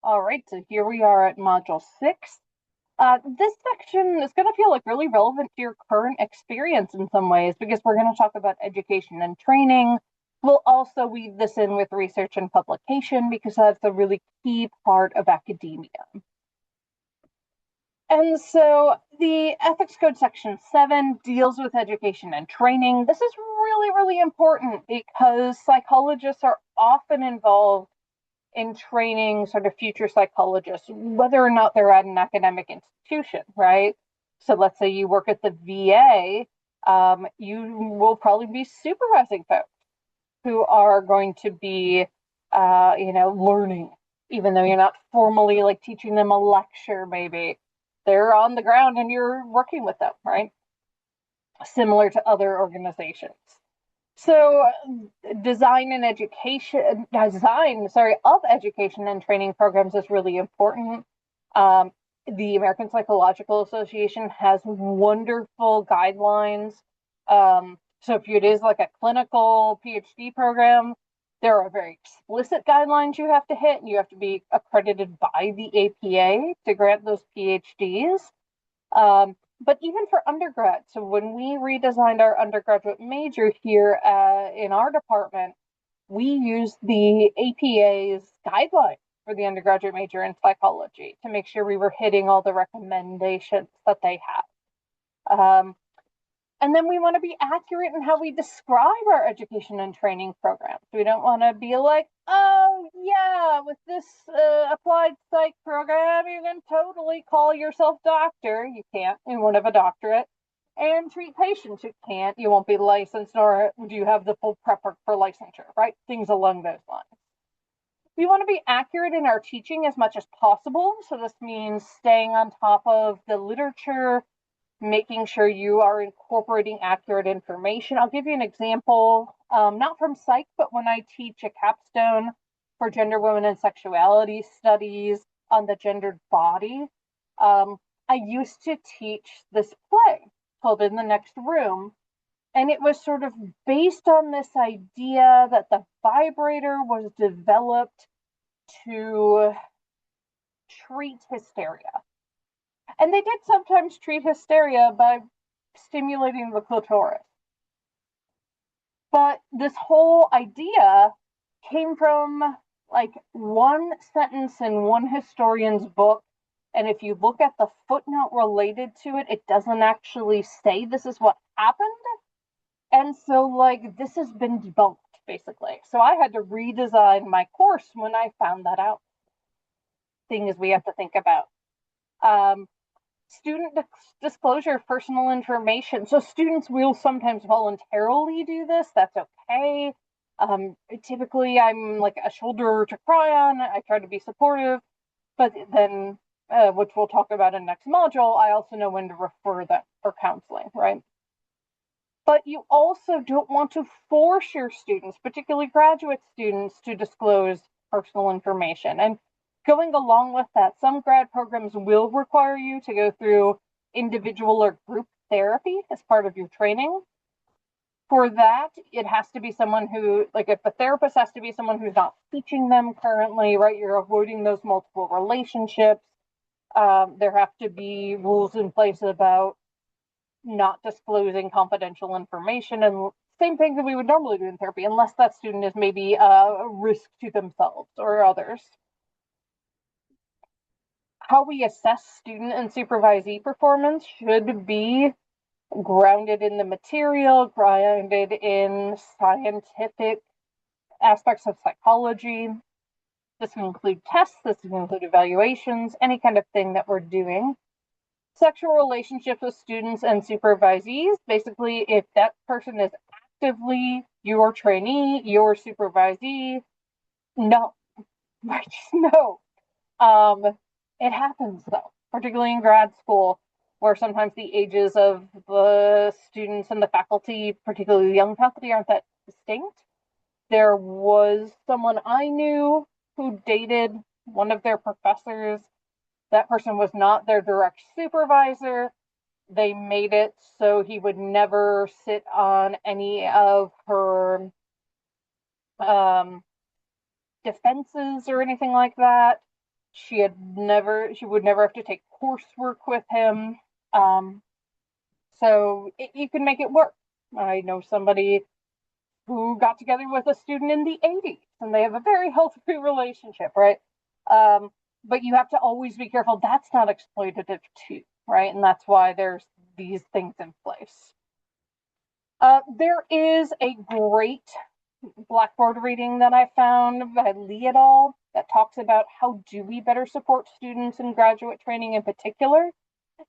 All right, so here we are at Module 6. This section is going to feel like really relevant to your current experience in some ways because we're going to talk about education and training. We'll also weave this in with research and publication because that's a really key part of academia. And so the Ethics Code Section 7 deals with education and training. This is really, really important because psychologists are often involved in training sort of future psychologists, whether or not they're at an academic institution, right? So let's say you work at the VA, you will probably be supervising folks who are going to be, learning, even though you're not formally like teaching them a lecture, maybe. They're on the ground and you're working with them, right? Similar to other organizations. So design of education and training programs is really important. The American Psychological Association has wonderful guidelines. So if it is like a clinical PhD program, there are very explicit guidelines you have to hit, and you have to be accredited by the APA to grant those PhDs. But even for undergrad, so when we redesigned our undergraduate major here in our department, we used the APA's guideline for the undergraduate major in psychology to make sure we were hitting all the recommendations that they have. And then we want to be accurate in how we describe our education and training programs. We don't want to be like, oh, yeah, with this applied psych program, you can totally call yourself doctor. You can't. You won't have a doctorate. And treat patients. You can't. You won't be licensed, nor do you have the full prep for licensure, right? Things along those lines. We want to be accurate in our teaching as much as possible. So this means staying on top of the literature, making sure you are incorporating accurate information. I'll give you an example, not from psych, but when I teach a capstone for gender, women, and sexuality studies on the gendered body, I used to teach this play called In the Next Room. And it was sort of based on this idea that the vibrator was developed to treat hysteria. And they did sometimes treat hysteria by stimulating the clitoris. But this whole idea came from like one sentence in one historian's book. And if you look at the footnote related to it, it doesn't actually say this is what happened. And so, like, this has been debunked, basically. So I had to redesign my course when I found that out. Things we have to think about. Student disclosure of personal information. So students will sometimes voluntarily do this. That's okay. Typically, I'm like a shoulder to cry on. I try to be supportive, but then, which we'll talk about in next module, I also know when to refer them for counseling, right? But you also don't want to force your students, particularly graduate students, to disclose personal information. And going along with that, some grad programs will require you to go through individual or group therapy as part of your training. For that, it has to be someone who, like if a therapist has to be someone who's not teaching them currently, right? You're avoiding those multiple relationships. There have to be rules in place about not disclosing confidential information, and same thing that we would normally do in therapy, unless that student is maybe a risk to themselves or others. How we assess student and supervisee performance should be grounded in the material, grounded in scientific aspects of psychology. This can include tests, this can include evaluations, any kind of thing that we're doing. Sexual relationships with students and supervisees. Basically, if that person is actively your trainee, your supervisee, no, just no. It happens though, particularly in grad school, where sometimes the ages of the students and the faculty, particularly the young faculty, aren't that distinct. There was someone I knew who dated one of their professors. That person was not their direct supervisor. They made it so he would never sit on any of her defenses or anything like that. She would never have to take coursework with him. You can make it work. I know somebody who got together with a student in the 80s, and they have a very healthy relationship, right? Um, but you have to always be careful. That's not exploitative too, right? And that's why there's these things in place. There is a great Blackboard reading that I found by Lee et al. That talks about how do we better support students in graduate training in particular.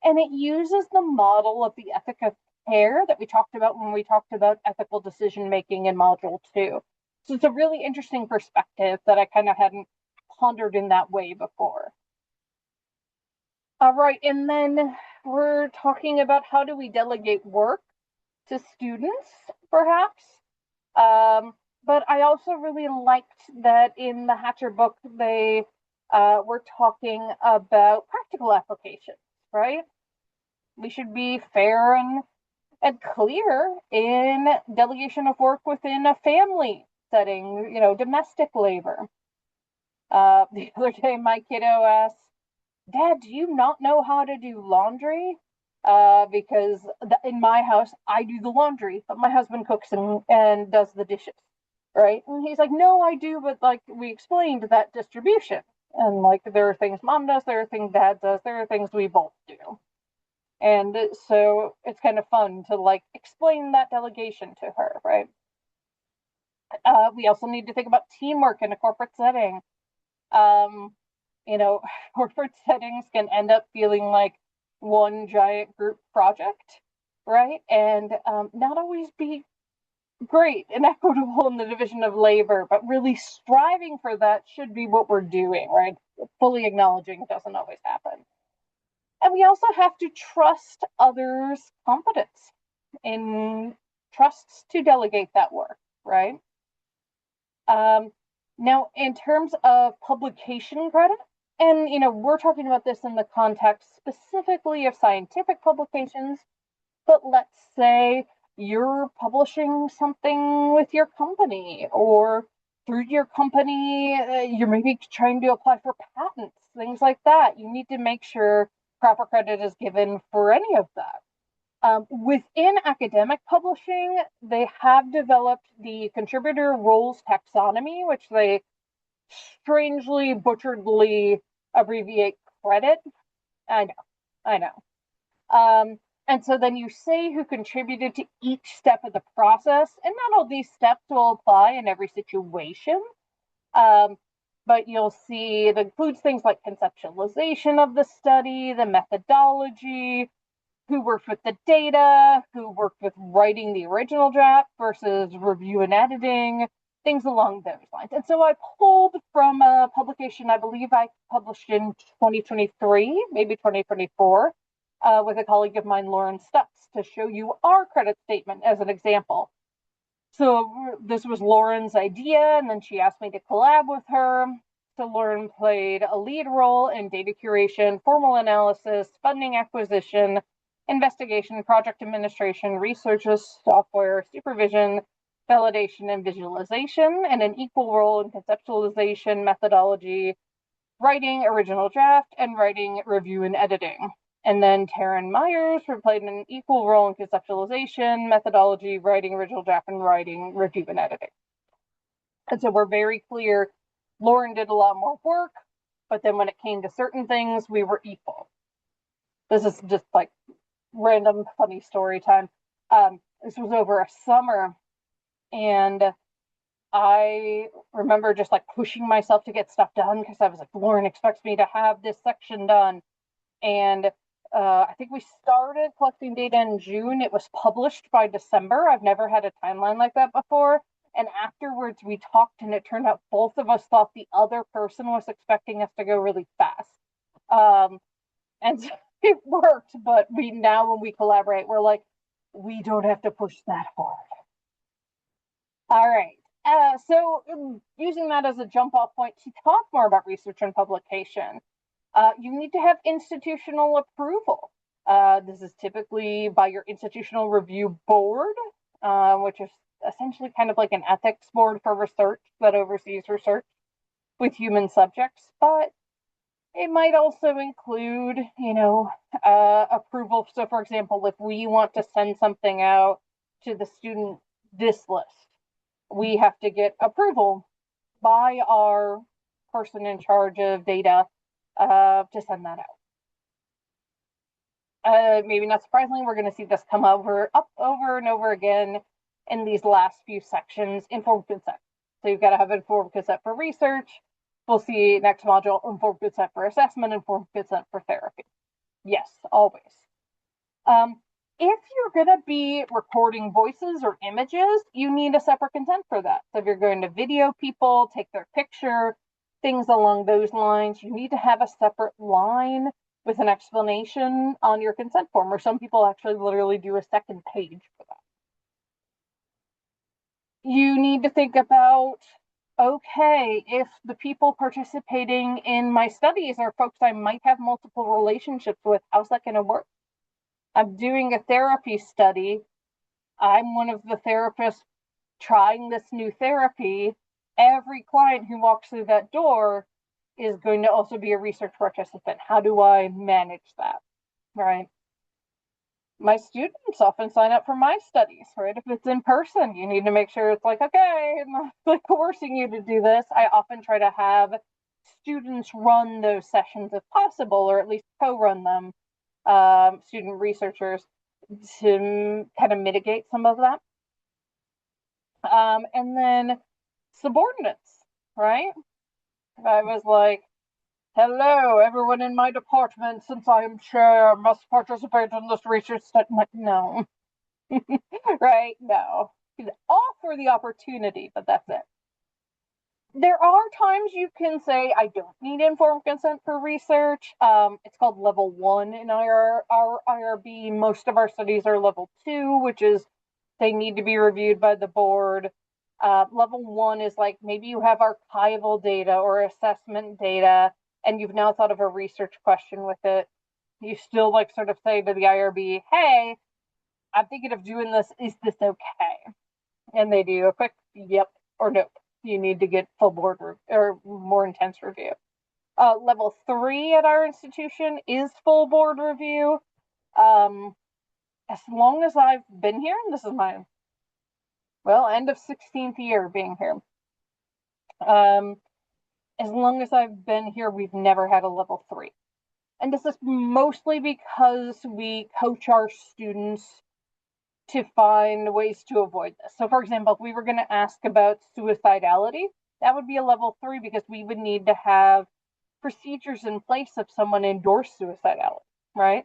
And it uses the model of the ethic of care that we talked about when we talked about ethical decision making in module 2. So it's a really interesting perspective that I kind of hadn't pondered in that way before. All right, and then we're talking about how do we delegate work to students, perhaps. But I also really liked that in the Hatcher book, they were talking about practical applications, right? We should be fair and clear in delegation of work within a family setting, domestic labor. The other day, my kiddo asked, Dad, do you not know how to do laundry? Because in my house, I do the laundry, but my husband cooks and does the dishes, right? And he's like, no, I do, but like we explained that distribution. And like there are things mom does, there are things dad does, there are things we both do. And so it's kind of fun to like explain that delegation to her, right? We also need to think about teamwork in a corporate setting. Um, corporate settings can end up feeling like one giant group project, right? And not always be great and equitable in the division of labor, but really striving for that should be what we're doing, right? Fully acknowledging it doesn't always happen. And we also have to trust others' competence in trusts to delegate that work, right? Um, Now, in terms of publication credit, and we're talking about this in the context specifically of scientific publications, but let's say you're publishing something with your company, or through your company, you're maybe trying to apply for patents, things like that. You need to make sure proper credit is given for any of that. Within academic publishing, they have developed the contributor roles taxonomy, which they strangely butcheredly abbreviate credit. I know, I know. And so then you say who contributed to each step of the process, and not all these steps will apply in every situation. Um, but you'll see it includes things like conceptualization of the study, the methodology, who worked with the data, who worked with writing the original draft versus review and editing, things along those lines. And so I pulled from a publication I believe I published in 2023, maybe 2024, with a colleague of mine, Lauren Stutz, to show you our credit statement as an example. So this was Lauren's idea, and then she asked me to collab with her. So Lauren played a lead role in data curation, formal analysis, funding acquisition, investigation, project administration, research software, supervision, validation, and visualization, and an equal role in conceptualization, methodology, writing original draft, and writing review and editing. And then Taryn Myers played an equal role in conceptualization, methodology, writing original draft, and writing review and editing. And so we're very clear, Lauren did a lot more work, but then when it came to certain things, we were equal. This is just like random funny story time. This was over a summer, and I remember just like pushing myself to get stuff done because I was like, Lauren expects me to have this section done. And I think we started collecting data in June. It was published by December. I've never had a timeline like that before. And afterwards, we talked, and it turned out both of us thought the other person was expecting us to go really fast. And so it worked, but now when we collaborate, we're like, we don't have to push that hard. All right. So using that as a jump off point to talk more about research and publication, you need to have institutional approval. This is typically by your institutional review board, which is essentially kind of like an ethics board for research that oversees research with human subjects. But It might also include, approval. So, for example, if we want to send something out to the student this list, we have to get approval by our person in charge of data to send that out. Maybe not surprisingly, we're going to see this come over and over again in these last few sections. Informed consent. So you've got to have informed consent for research. We'll see next module, informed consent for assessment, informed consent for therapy. Yes, always. If you're going to be recording voices or images, you need a separate consent for that. So if you're going to video people, take their picture, things along those lines, you need to have a separate line with an explanation on your consent form, or some people actually literally do a second page for that. You need to think about, okay, if the people participating in my studies are folks I might have multiple relationships with, how's that going to work? I'm doing a therapy study. I'm one of the therapists trying this new therapy. Every client who walks through that door is going to also be a research participant. How do I manage that, right? My students often sign up for my studies, right? If it's in person, you need to make sure it's like, okay, I'm not like coercing you to do this. I often try to have students run those sessions if possible, or at least co-run them, student researchers, to kind of mitigate some of that. And then subordinates, right? I was like, hello, everyone in my department, since I am chair, must participate in this research study. No, right? No. All for the opportunity, but that's it. There are times you can say, I don't need informed consent for research. It's called level 1 in our IRB. Most of our studies are level 2, which is they need to be reviewed by the board. Level 1 is like maybe you have archival data or assessment data, and you've now thought of a research question with it. You still like sort of say to the IRB, hey, I'm thinking of doing this. Is this okay? And they do a quick yep or nope. You need to get full board or more intense review. Level 3 at our institution is full board review. As long as I've been here, and this is my, end of 16th year being here. As long as I've been here, we've never had a level 3. And this is mostly because we coach our students to find ways to avoid this. So, for example, if we were going to ask about suicidality, that would be a level 3 because we would need to have procedures in place if someone endorsed suicidality, right?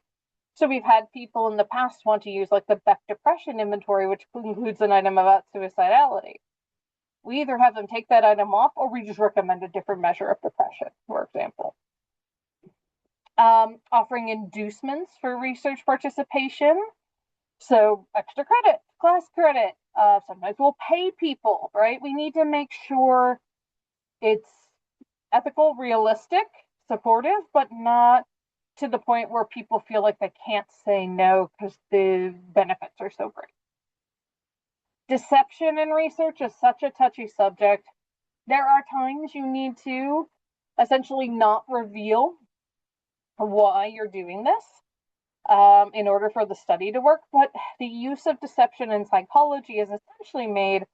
So we've had people in the past want to use like the Beck depression inventory, which includes an item about suicidality. We either have them take that item off or we just recommend a different measure of depression, for example. Offering inducements for research participation. So extra credit, class credit. Sometimes we'll pay people, right? We need to make sure it's ethical, realistic, supportive, but not to the point where people feel like they can't say no because the benefits are so great. Deception in research is such a touchy subject. There are times you need to essentially not reveal why you're doing this in order for the study to work, but the use of deception in psychology has essentially made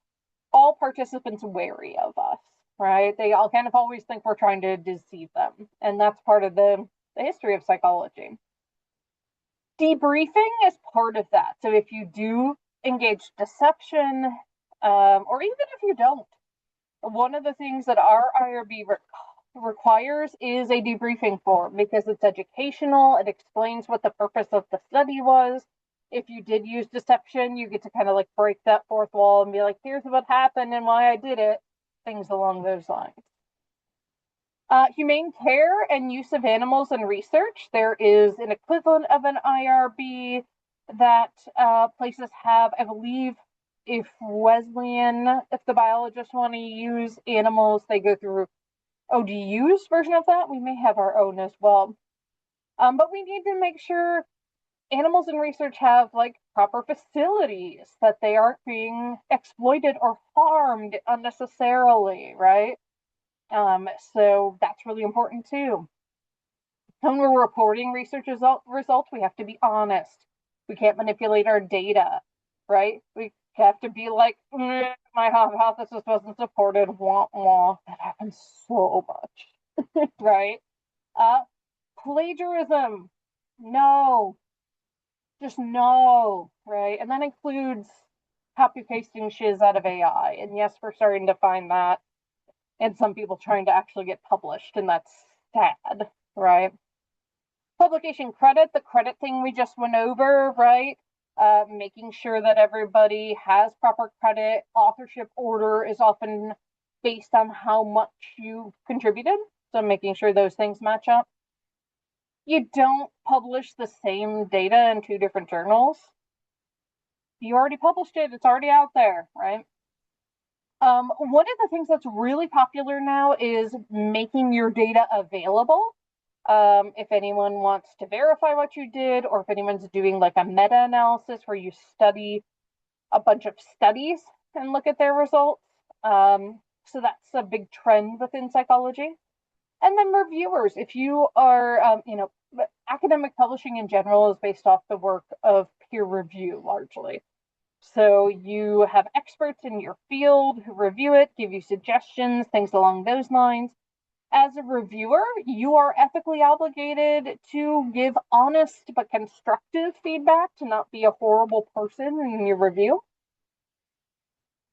all participants wary of us, right? They all kind of always think we're trying to deceive them, and that's part of the history of psychology. Debriefing is part of that. So if you do engage deception, or even if you don't, one of the things that our IRB requires is a debriefing form because it's educational. It explains what the purpose of the study was. If you did use deception, you get to kind of like break that fourth wall and be like, here's what happened and why I did it, things along those lines. Humane care and use of animals in research. There is an equivalent of an IRB that places have, I believe, if the biologists want to use animals, they go through ODU's version of that. We may have our own as well. But we need to make sure animals in research have like proper facilities, that they aren't being exploited or harmed unnecessarily, right? So that's really important too. When we're reporting research results, we have to be honest. We can't manipulate our data, right? We have to be like, my hypothesis wasn't supported, wah, wah. That happens so much, right? Uh, Plagiarism, no, just no, right? And that includes copy pasting shiz out of AI. And yes, we're starting to find that, and some people trying to actually get published, and that's sad, right? Publication credit, the credit thing we just went over, right? Making sure that everybody has proper credit. Authorship order is often based on how much you contributed, so making sure those things match up. You don't publish the same data in two different journals. You already published it, it's already out there, right? One of the things that's really popular now is making your data available. If anyone wants to verify what you did, or if anyone's doing like a meta-analysis where you study a bunch of studies and look at their results. So that's a big trend within psychology. And then reviewers, if you are, academic publishing in general is based off the work of peer review largely. So you have experts in your field who review it, give you suggestions, things along those lines. As a reviewer, you are ethically obligated to give honest but constructive feedback, to not be a horrible person in your review.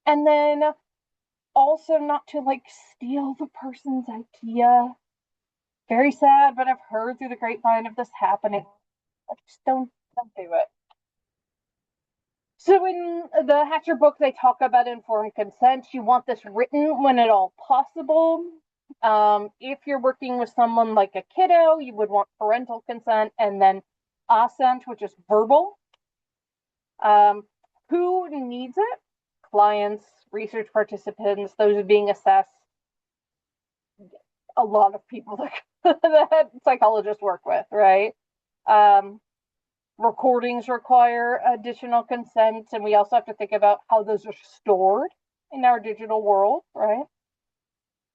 And then also not to like steal the person's idea. Very sad, but I've heard through the grapevine of this happening. Just don't do it. So in the Hatcher book, they talk about informed consent. You want this written when at all possible. If you're working with someone like a kiddo, you would want parental consent, and then assent, which is verbal. Who needs it? Clients, research participants, those being assessed. A lot of people that psychologists work with, right? Recordings require additional consent, and we also have to think about how those are stored in our digital world, right?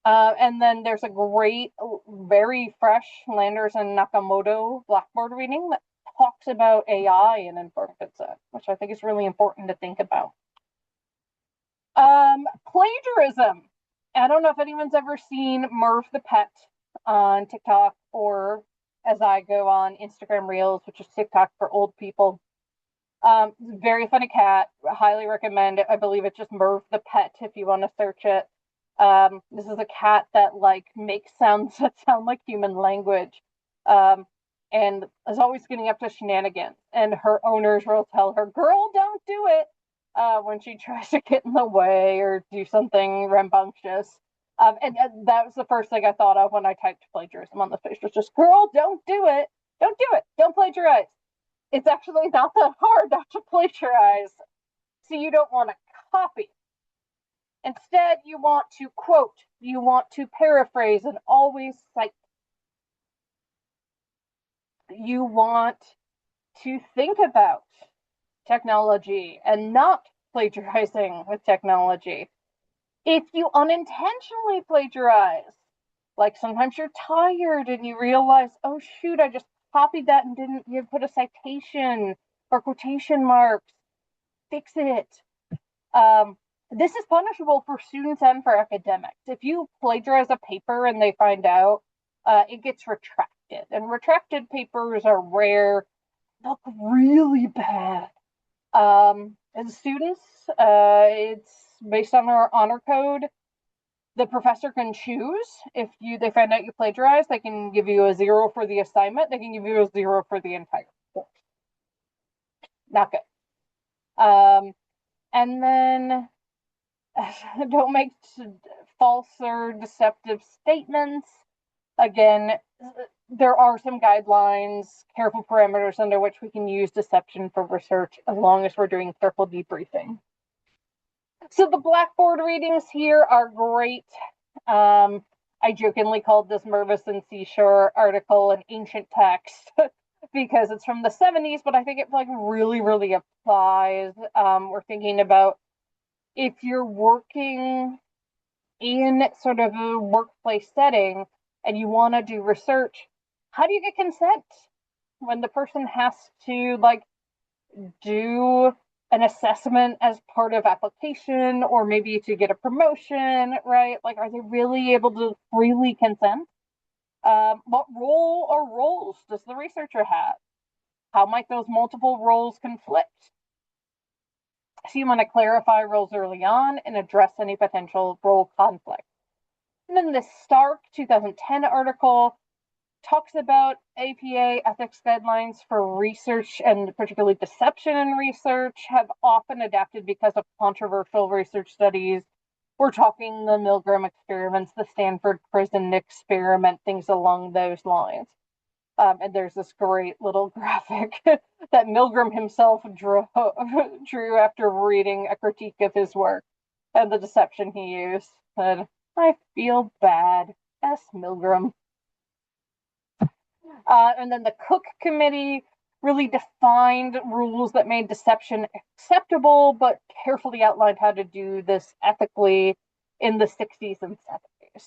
And then there's a great, very fresh Landers and Nakamoto Blackboard reading that talks about AI and informed consent, which I think is really important to think about. Plagiarism. I don't know if anyone's ever seen Merv the Pet on TikTok, or as I go on Instagram Reels, which is TikTok for old people. Very funny cat. Highly recommend it. I believe it's just Merv the Pet if you want to search it. This is a cat that like makes sounds that sound like human language, and is always getting up to shenanigans. And her owners will tell her, "Girl, don't do it," when she tries to get in the way or do something rambunctious. And that was the first thing I thought of when I typed plagiarism on the page. Was just, "Girl, don't do it. Don't do it. Don't plagiarize." It's actually not that hard not to plagiarize. So you don't want to copy. Instead, you want to quote, you want to paraphrase, and always cite. You want to think about technology and not plagiarizing with technology. If you unintentionally plagiarize, like sometimes you're tired and you realize, oh shoot, I just copied that and didn't put a citation or quotation marks, fix it. This is punishable for students and for academics. If you plagiarize a paper and they find out, it gets retracted. And retracted papers are rare, look really bad. As students, it's based on our honor code. The professor can choose. If they find out you plagiarize, they can give you a 0 for the assignment. They can give you a 0 for the entire course. Not good. And then don't make false or deceptive statements. Again, there are some guidelines, careful parameters under which we can use deception for research, as long as we're doing careful debriefing. So the Blackboard readings here are great. I jokingly called this Mervis and Seashore article an ancient text because it's from the 70s, but I think it like really, really applies. We're thinking about if you're working in sort of a workplace setting and you want to do research, how do you get consent when the person has to like do an assessment as part of application or maybe to get a promotion, right? Like, are they really able to freely consent? What role or roles does the researcher have? How might those multiple roles conflict? So you want to clarify roles early on and address any potential role conflict. And then the Stark 2010 article talks about APA ethics guidelines for research, and particularly deception in research, have often adapted because of controversial research studies. We're talking the Milgram experiments, the Stanford prison experiment, things along those lines. And there's this great little graphic that Milgram himself drew after reading a critique of his work and the deception he used. And I feel bad. S. Milgram. And then the Cook Committee really defined rules that made deception acceptable, but carefully outlined how to do this ethically in the 60s and 70s.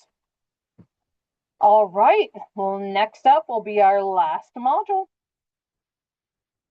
All right, well, next up will be our last module.